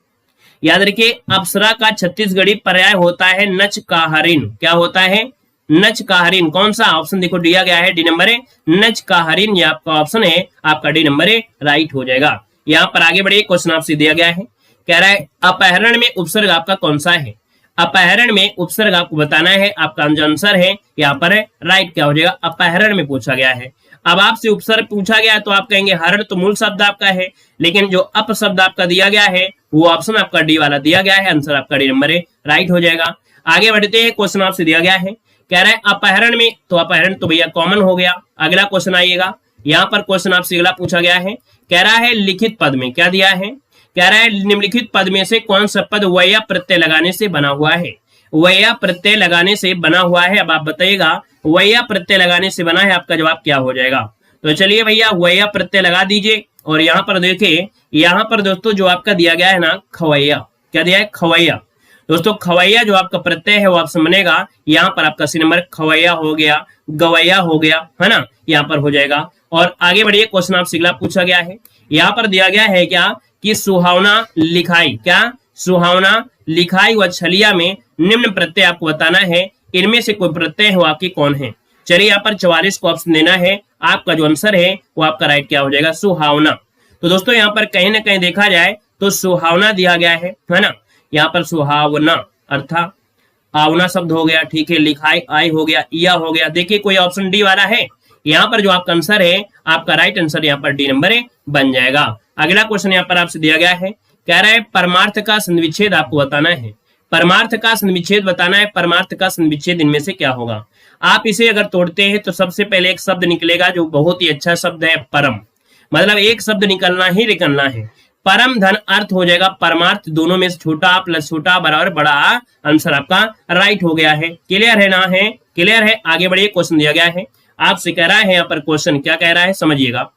याद रखिए अप्सरा का छत्तीसगढ़ी पर्याय होता है नच काहरिन। क्या होता है? नच काहरिन। कौन सा? ऑप्शन देखो दिया गया है, डी नंबर है, नच काहरिन। ये आपका ऑप्शन है, आपका डी नंबर है, राइट हो जाएगा। यहाँ पर आगे बढ़िए, क्वेश्चन आपसे दिया गया है, कह रहा है अपहरण में उपसर्ग आपका कौन सा है? अपहरण में उपसर्ग आपको बताना है, आपका आंसर है यहाँ पर है, राइट क्या हो जाएगा? अपहरण में पूछा गया है। अब आपसे उपसर्ग पूछा गया तो आप कहेंगे हरण तो मूल शब्द आपका है, लेकिन जो अप शब्द आपका दिया गया है वो ऑप्शन आपका डी वाला दिया गया है, आंसर आपका डी नंबर है, राइट हो जाएगा। आगे बढ़ते हैं, क्वेश्चन आपसे दिया गया है, कह रहा है अपहरण में, तो अपहरण तो भैया कॉमन हो गया। अगला क्वेश्चन आइएगा, यहाँ पर क्वेश्चन आपसे अगला पूछा गया है, कह रहा है लिखित पद में क्या दिया है? कह रहा है निम्नलिखित पद में से कौन सा पद वया प्रत्यय लगाने से बना हुआ है? वया प्रत्यय लगाने से बना हुआ है। अब आप बताइएगा वया प्रत्यय लगाने से बना है, आपका जवाब क्या हो जाएगा? तो चलिए भैया वया प्रत्यय लगा दीजिए, और यहाँ पर देखिए, यहाँ पर दोस्तों जो आपका दिया गया है ना खवैया, क्या दिया है? खवैया। दोस्तों खवैया जो आपका प्रत्यय है वो ऑप्शन बनेगा, यहाँ पर आपका सी नंबर खवैया हो गया, गवैया हो गया, है ना, यहाँ पर हो जाएगा। और आगे बढ़िए, क्वेश्चन आपसे अगला पूछा गया है, यहाँ पर दिया गया है क्या कि सुहावना लिखाई, क्या सुहावना लिखाई व छलिया में निम्न प्रत्यय आपको बताना है, इनमें से कोई प्रत्यय हो आपकी कौन है? चलिए यहाँ पर 44 को ऑप्शन देना है, आपका जो आंसर है वो आपका राइट क्या हो जाएगा? सुहावना। तो दोस्तों यहाँ पर कहीं ना कहीं देखा जाए तो सुहावना दिया गया है ना, यहाँ पर सुहावना अर्थात आवना शब्द हो गया, ठीक है, लिखाई आई हो गया, या हो गया। देखिए कोई ऑप्शन डी वाला है, यहाँ पर जो आपका आंसर है, आपका राइट आंसर यहाँ पर डी नंबर है बन जाएगा। अगला क्वेश्चन यहाँ पर आपसे दिया गया है, कह रहा है परमार्थ का संविच्छेद आपको बताना है। परमार्थ का संविच्छेद बताना है, परमार्थ का संविच्छेद इनमें से क्या होगा? आप इसे अगर तोड़ते हैं तो सबसे पहले एक शब्द निकलेगा जो बहुत ही अच्छा शब्द है, परम। मतलब एक शब्द निकलना ही निकलना है। परम धन अर्थ हो जाएगा परमार्थ, दोनों में से छोटा प्लस छोटा बराबर बड़ा। आंसर आपका राइट हो गया है। क्लियर है ना? है क्लियर है। आगे बढ़िए, क्वेश्चन दिया गया है आपसे, कह रहा है यहाँ पर क्वेश्चन क्या कह रहा है समझिएगा।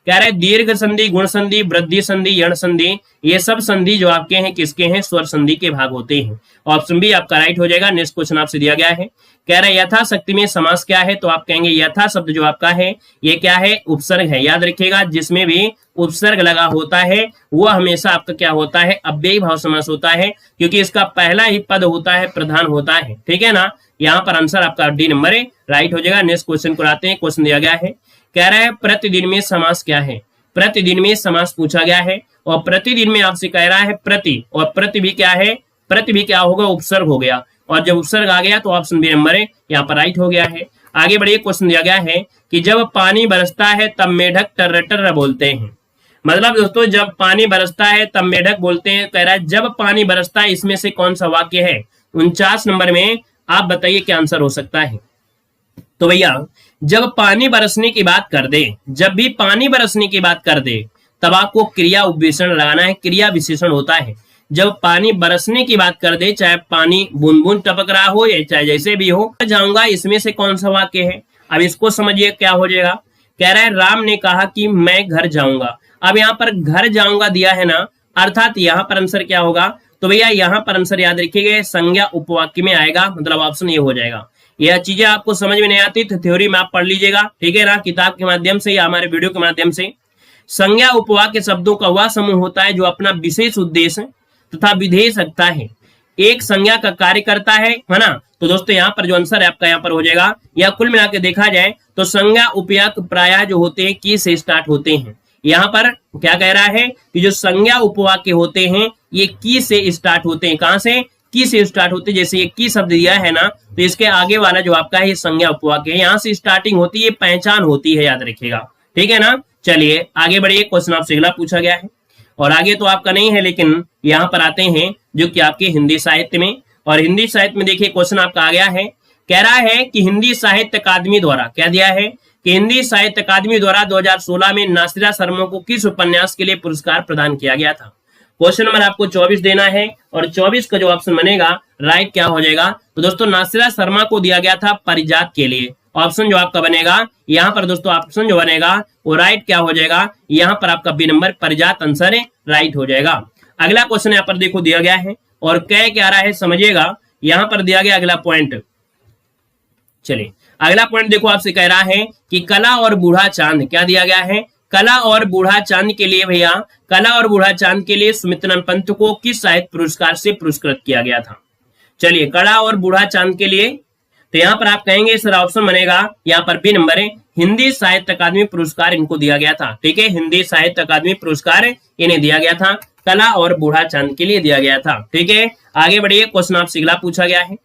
कह रहा है दीर्घ संधि, गुण संधि, वृद्धि संधि, यण संधि, ये सब संधि जो आपके हैं किसके हैं? स्वर संधि के भाग होते हैं। ऑप्शन बी आपका राइट हो जाएगा। नेक्स्ट क्वेश्चन आपसे दिया गया है, कह रहा है यथाशक्ति में समास क्या है? तो आप कहेंगे यथा शब्द जो आपका है ये क्या है? उपसर्ग है। याद रखिएगा, जिसमें भी उपसर्ग लगा होता है वो हमेशा आपका क्या होता है? अव्ययी भाव समास होता है, क्योंकि इसका पहला ही पद होता है प्रधान होता है। ठीक है ना? यहाँ पर आंसर आपका डी नंबर है, राइट हो जाएगा। नेक्स्ट क्वेश्चन को आते हैं। क्वेश्चन दिया गया है, कह रहा है प्रतिदिन में समास क्या है? प्रतिदिन में समास पूछा गया है, और प्रतिदिन में आपसे कह रहा है प्रति, और प्रति भी क्या है? प्रति भी क्या होगा? उपसर्ग हो गया, और जब उपसर्ग आ गया तो ऑप्शन बी नंबर है यहाँ पर राइट हो गया है। आगे बढ़िए, क्वेश्चन दिया गया है कि जब पानी बरसता है तब मेढक टर्र टर्र बोलते हैं। मतलब दोस्तों, जब पानी बरसता है तब मेढक बोलते हैं। कह रहा है जब पानी बरसता है, इसमें से कौन सा वाक्य है? 49 नंबर में आप बताइए क्या आंसर हो सकता है। तो भैया, जब पानी बरसने की बात कर दे, जब भी पानी बरसने की बात कर दे तब आपको क्रिया उपविशेषण लगाना है। क्रिया विशेषण होता है जब पानी बरसने की बात कर दे, चाहे पानी बूंद बूंद टपक रहा हो या चाहे जैसे भी हो। जाऊंगा, इसमें से कौन सा वाक्य है? अब इसको समझिए क्या हो जाएगा। कह रहा है राम ने कहा कि मैं घर जाऊंगा। अब यहाँ पर घर जाऊंगा दिया है ना, अर्थात यहाँ पर आंसर क्या होगा? तो भैया यहाँ पर आंसर याद रखिएगा, संज्ञा उपवाक्य में आएगा, मतलब ऑप्शन ये हो जाएगा। यह चीजें आपको समझ में नहीं आती तो थ्योरी में आप पढ़ लीजिएगा, ठीक है ना, किताब के माध्यम से या हमारे वीडियो के माध्यम से। संज्ञा उपवाक्य शब्दों का वह समूह होता है जो अपना विशेष उद्देश्य तथा विधेय रखता है, एक संज्ञा का कार्य करता है ना। तो दोस्तों यहाँ पर जो आंसर है आपका यहाँ पर हो जाएगा, या कुल मिलाकर देखा जाए तो संज्ञा उपवाक्य प्रायः जो होते हैं की से स्टार्ट होते हैं। यहाँ पर क्या कह रहा है कि जो संज्ञा उपवाक्य होते हैं ये की से स्टार्ट होते हैं। कहां से? की से स्टार्ट होते हैं। जैसे ये की शब्द दिया है ना, तो इसके आगे वाला जो आपका है ये संज्ञा उपवाक्य है, यहाँ से स्टार्टिंग होती है, ये पहचान होती है, याद रखिएगा, ठीक है ना। चलिए आगे बढ़िए, क्वेश्चन आपसे अगला पूछा गया है, और आगे तो आपका नहीं है लेकिन यहाँ पर आते हैं जो कि आपके हिंदी साहित्य में। और हिंदी साहित्य में देखिए क्वेश्चन आपका आ गया है, कह रहा है कि हिंदी साहित्य अकादमी द्वारा क्या दिया है कि हिंदी साहित्य अकादमी द्वारा 2016 में नासिरा शर्मा को किस उपन्यास के लिए पुरस्कार प्रदान किया गया था। क्वेश्चन नंबर आपको 24 देना है, और 24 का जो ऑप्शन बनेगा राइट क्या हो जाएगा। तो दोस्तों नासिरा शर्मा को दिया गया था परिजात के लिए। ऑप्शन जो आपका बनेगा यहाँ पर दोस्तों, ऑप्शन जो बनेगा वो राइट क्या हो जाएगा, यहाँ पर आपका बी नंबर परिजात आंसर है, राइट हो जाएगा। अगला क्वेश्चन यहाँ पर देखो दिया गया है, और कह क्या रहा है समझिएगा। यहाँ पर दिया गया अगला पॉइंट, चलिए अगला पॉइंट देखो, आपसे कह रहा है कि कला और बूढ़ा चांद, क्या दिया गया है, कला और बूढ़ा चांद के लिए भैया, कला और बूढ़ा चांद के लिए सुमित्रन पंत को किस साहित्य पुरस्कार से पुरस्कृत किया गया था। चलिए कला और बूढ़ा चांद के लिए, तो यहाँ पर आप कहेंगे सर ऑप्शन बनेगा यहाँ पर बी नंबर है, हिंदी साहित्य अकादमी पुरस्कार इनको दिया गया था, ठीक है, हिंदी साहित्य अकादमी पुरस्कार इन्हें दिया गया था, कला और बूढ़ा चांद के लिए दिया गया था, ठीक है। आगे बढ़िए, क्वेश्चन आपसे अगला पूछा गया है,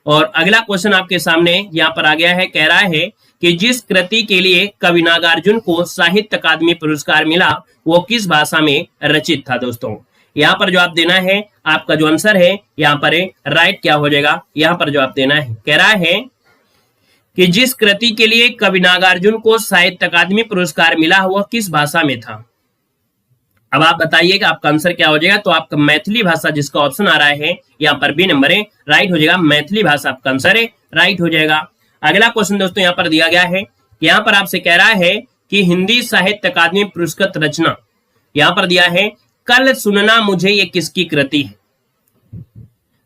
और अगला क्वेश्चन आपके सामने यहाँ पर आ गया है, कह रहा है कि जिस कृति के लिए कवि नागार्जुन को साहित्य अकादमी पुरस्कार मिला वो किस भाषा में रचित था। दोस्तों यहाँ पर जो आप देना है, आपका जो आंसर है यहाँ पर राइट क्या हो जाएगा, यहाँ पर जो आप देना है, कह रहा है कि जिस कृति के लिए कवि नागार्जुन को साहित्य अकादमी पुरस्कार मिला वह किस भाषा में था। अब आप बताइए कि आपका आंसर क्या हो जाएगा। तो आपका मैथिली भाषा जिसका ऑप्शन आ रहा है यहाँ पर बी नंबर है, राइट हो जाएगा, मैथिली भाषा आपका आंसर है, राइट हो जाएगा। अगला क्वेश्चन दोस्तों यहाँ पर दिया गया है, यहाँ पर आपसे कह रहा है कि हिंदी साहित्य अकादमी पुरस्कृत रचना, यहाँ पर दिया है कल सुनना मुझे ये किसकी कृति है।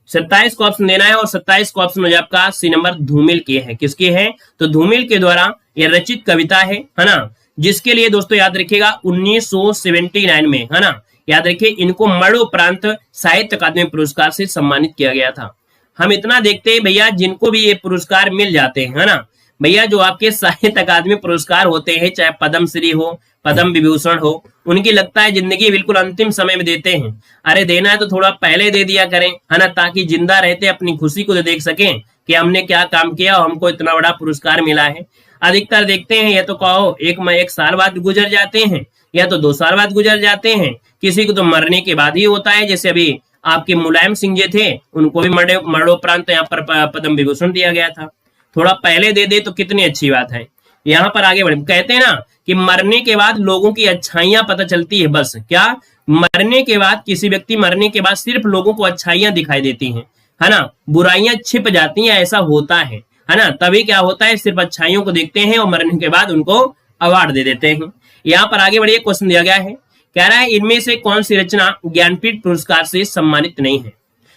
27 को ऑप्शन देना है, और 27 को ऑप्शन हो जाए आपका सी नंबर धूमिल की है, किसकी है, तो धूमिल के द्वारा ये रचित कविता है ना, जिसके लिए दोस्तों याद रखिएगा 1979 में, है ना, याद रखिए इनको मरणोपरांत साहित्य अकादमी पुरस्कार से सम्मानित किया गया था। हम इतना देखते हैं भैया, जिनको भी ये पुरस्कार मिल जाते हैं, है ना भैया, जो आपके साहित्य अकादमी पुरस्कार होते हैं, चाहे पद्म श्री हो, पद्म विभूषण हो, उनकी लगता है जिंदगी बिल्कुल अंतिम समय में देते हैं। अरे देना है तो थोड़ा पहले दे दिया करें, है ना, ताकि जिंदा रहते अपनी खुशी को देख सकें कि हमने क्या काम किया और हमको इतना बड़ा पुरस्कार मिला है। अधिकतर देखते हैं या तो कहो एक साल बाद गुजर जाते हैं, या तो 2 साल बाद गुजर जाते हैं, किसी को तो मरने के बाद ही होता है। जैसे अभी आपके मुलायम सिंह जी थे, उनको भी मरणोपरांत यहाँ पर पद्म विभूषण दिया गया था। थोड़ा पहले दे दे तो कितनी अच्छी बात है। यहाँ पर आगे बढ़े, कहते हैं ना कि मरने के बाद लोगों की अच्छाइयां पता चलती है, बस क्या मरने के बाद, किसी व्यक्ति मरने के बाद सिर्फ लोगों को अच्छाइयां दिखाई देती हैं, है ना, बुराइयां छिप जाती हैं, ऐसा होता है ना, तभी क्या होता है, सिर्फ अच्छाइयों को देखते हैं और मरने के बाद उनको अवार्ड दे देते हैं। यहाँ पर आगे बढ़िए, क्वेश्चन दिया गया है, कह रहा है इनमें से कौन सी रचना ज्ञानपीठ पुरस्कार से सम्मानित नहीं है।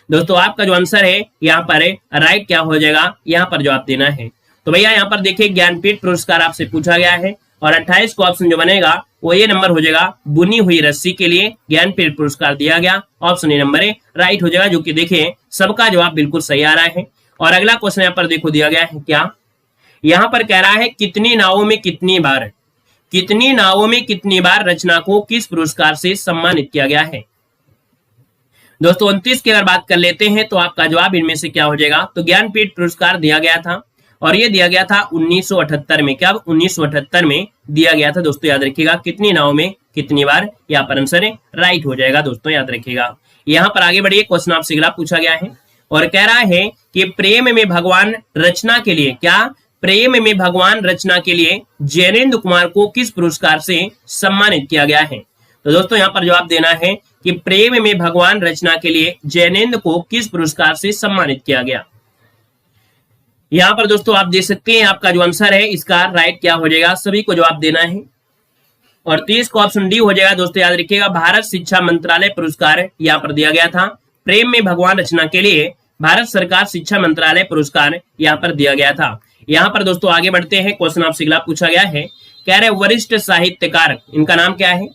दोस्तों आपका जो आंसर है यहाँ पर राइट क्या हो जाएगा, यहाँ पर जवाब देना है। तो भैया यहाँ पर देखिए ज्ञानपीठ पुरस्कार आपसे पूछा गया है और 28 को ऑप्शन जो बनेगा वो ये नंबर हो जाएगा, बुनी हुई रस्सी के लिए ज्ञानपीठ पुरस्कार दिया गया, ऑप्शन ए नंबर राइट हो जाएगा, जो कि देखिए सबका जवाब बिल्कुल सही आ रहा है। और अगला क्वेश्चन यहाँ पर देखो दिया गया है क्या, यहाँ पर कह रहा है कितनी नावों में कितनी बार, कितनी नावों में कितनी बार रचना को किस पुरस्कार से सम्मानित किया गया है। दोस्तों 29 की अगर बात कर लेते हैं तो आपका जवाब इनमें से क्या हो जाएगा, तो ज्ञानपीठ पुरस्कार दिया गया था और ये दिया गया था 1978 में, क्या 1978 में दिया गया था। दोस्तों याद रखिएगा कितनी नावों में कितनी बार, यहाँ पर आंसर राइट हो जाएगा। दोस्तों याद रखिएगा। यहाँ पर आगे बढ़िए, क्वेश्चन आपसे अगला पूछा गया है और कह रहा है कि प्रेम में भगवान रचना के लिए, क्या प्रेम में भगवान रचना के लिए जैनेन्द्र कुमार को किस पुरस्कार से सम्मानित किया गया है। तो दोस्तों यहाँ पर जवाब देना है कि प्रेम में भगवान रचना के लिए जैनेन्द्र को किस पुरस्कार से सम्मानित किया गया। यहाँ पर दोस्तों आप देख सकते हैं आपका जो आंसर है इसका राइट क्या हो जाएगा, सभी को जवाब देना है और 30 को ऑप्शन डी हो जाएगा। दोस्तों याद रखिएगा भारत शिक्षा मंत्रालय पुरस्कार यहाँ पर दिया गया था, प्रेम में भगवान रचना के लिए भारत सरकार शिक्षा मंत्रालय पुरस्कार यहाँ पर दिया गया था। यहाँ पर दोस्तों आगे बढ़ते हैं, क्वेश्चन आपसे अगला पूछा गया है, कह रहे वरिष्ठ साहित्यकार, इनका नाम क्या है,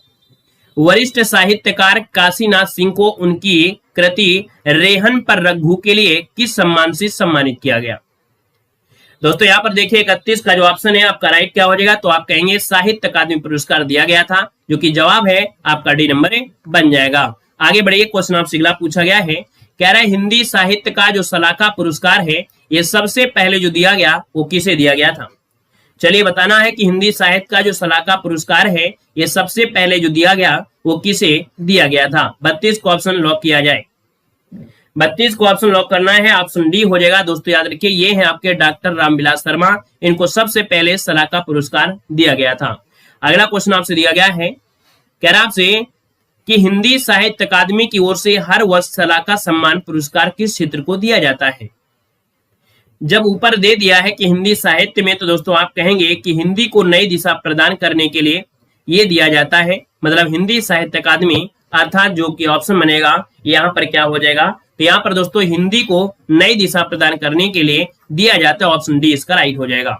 वरिष्ठ साहित्यकार काशीनाथ सिंह को उनकी कृति रेहन पर रघु के लिए किस सम्मान से सम्मानित किया गया। दोस्तों यहाँ पर देखिए 31 का जो ऑप्शन है आपका राइट क्या हो जाएगा, तो आप कहेंगे साहित्य अकादमी पुरस्कार दिया गया था, जो कि जवाब है आपका डी नंबर बन जाएगा। आगे बढ़िए, क्वेश्चन आपसे अगला पूछा गया है, कह रहा है हिंदी साहित्य का जो सलाका पुरस्कार है ये सबसे पहले जो दिया गया वो किसे दिया गया था। चलिए बताना है कि हिंदी साहित्य का जो सलाका पुरस्कार है ये सबसे पहले जो दिया गया वो किसे दिया गया था। 32 को ऑप्शन लॉक किया जाए, 32 को ऑप्शन लॉक करना है, ऑप्शन डी हो जाएगा। दोस्तों याद रखिए ये है आपके डॉक्टर रामविलास शर्मा, इनको सबसे पहले सलाका पुरस्कार दिया गया था। अगला क्वेश्चन आपसे दिया गया है, कह रहा आपसे कि हिंदी साहित्य अकादमी की ओर से हर वर्ष सलाका सम्मान पुरस्कार किस क्षेत्र को दिया जाता है। जब ऊपर दे दिया है कि हिंदी साहित्य में, तो दोस्तों आप कहेंगे कि हिंदी को नई दिशा प्रदान करने के लिए ये दिया जाता है, मतलब हिंदी साहित्य अकादमी अर्थात जो कि ऑप्शन बनेगा यहाँ पर क्या हो जाएगा, तो यहाँ पर दोस्तों हिंदी को नई दिशा प्रदान करने के लिए दिया जाता है, ऑप्शन डी इसका राइट हो जाएगा।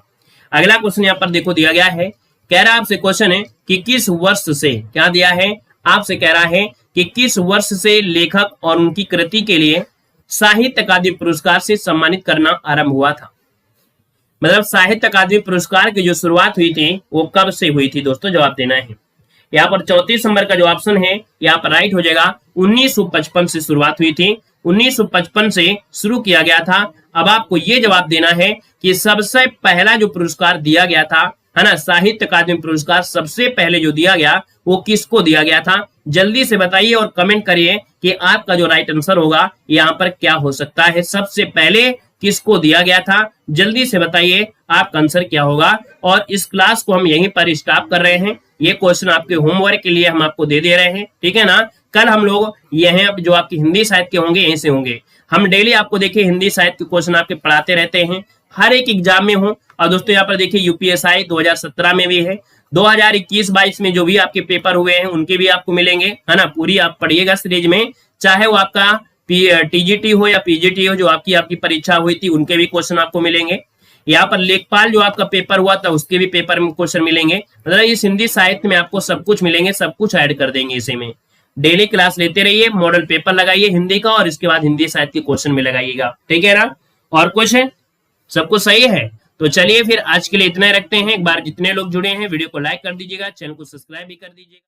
अगला क्वेश्चन यहाँ पर देखो दिया गया है, कह रहा है आपसे क्वेश्चन है कि किस वर्ष से, क्या दिया है आपसे, कह रहा है कि किस वर्ष से लेखक और उनकी कृति के लिए साहित्य अकादमी पुरस्कार से सम्मानित करना आरंभ हुआ था। मतलब साहित्य अकादमी पुरस्कार की जो शुरुआत हुई थी वो कब से हुई थी, दोस्तों जवाब देना है। यहाँ पर 34 नंबर का जो ऑप्शन है यहाँ पर राइट हो जाएगा, 1955 से शुरुआत हुई थी, 1955 से शुरू किया गया था। अब आपको ये जवाब देना है कि सबसे पहला जो पुरस्कार दिया गया था, है ना, साहित्य अकादमी पुरस्कार सबसे पहले जो दिया गया वो किसको दिया गया था। जल्दी से बताइए और कमेंट करिए कि आपका जो राइट आंसर होगा यहाँ पर क्या हो सकता है, सबसे पहले किसको दिया गया था। जल्दी से बताइए आपका आंसर क्या होगा। और इस क्लास को हम यहीं पर स्टॉप कर रहे हैं, ये क्वेश्चन आपके होमवर्क के लिए हम आपको दे दे रहे हैं, ठीक है ना। कल हम लोग यहीं जो आपकी हिंदी साहित्य के होंगे यहीं से होंगे। हम डेली आपको देखिए हिंदी साहित्य के क्वेश्चन आपके पढ़ाते रहते हैं, हर एक एग्जाम में हो। और दोस्तों यहाँ पर देखिए यूपीएसआई 2017 में भी है, 2021-22 में जो भी आपके पेपर हुए हैं उनके भी आपको मिलेंगे, है ना। पूरी आप पढ़िएगा सीरीज में, चाहे वो आपका टीजीटी हो या पीजीटी हो, जो आपकी परीक्षा हुई थी उनके भी क्वेश्चन आपको मिलेंगे। यहाँ पर लेखपाल जो आपका पेपर हुआ था उसके भी पेपर में क्वेश्चन मिलेंगे। मतलब इस हिंदी साहित्य में आपको सब कुछ मिलेंगे, सब कुछ ऐड कर देंगे इसी में। डेली क्लास लेते रहिए, मॉडल पेपर लगाइए हिंदी का और इसके बाद हिंदी साहित्य क्वेश्चन में लगाइएगा, ठीक है ना। और कुछ है, सब कुछ सही है। तो चलिए फिर आज के लिए इतना ही रखते हैं। एक बार जितने लोग जुड़े हैं वीडियो को लाइक कर दीजिएगा, चैनल को सब्सक्राइब भी कर दीजिएगा।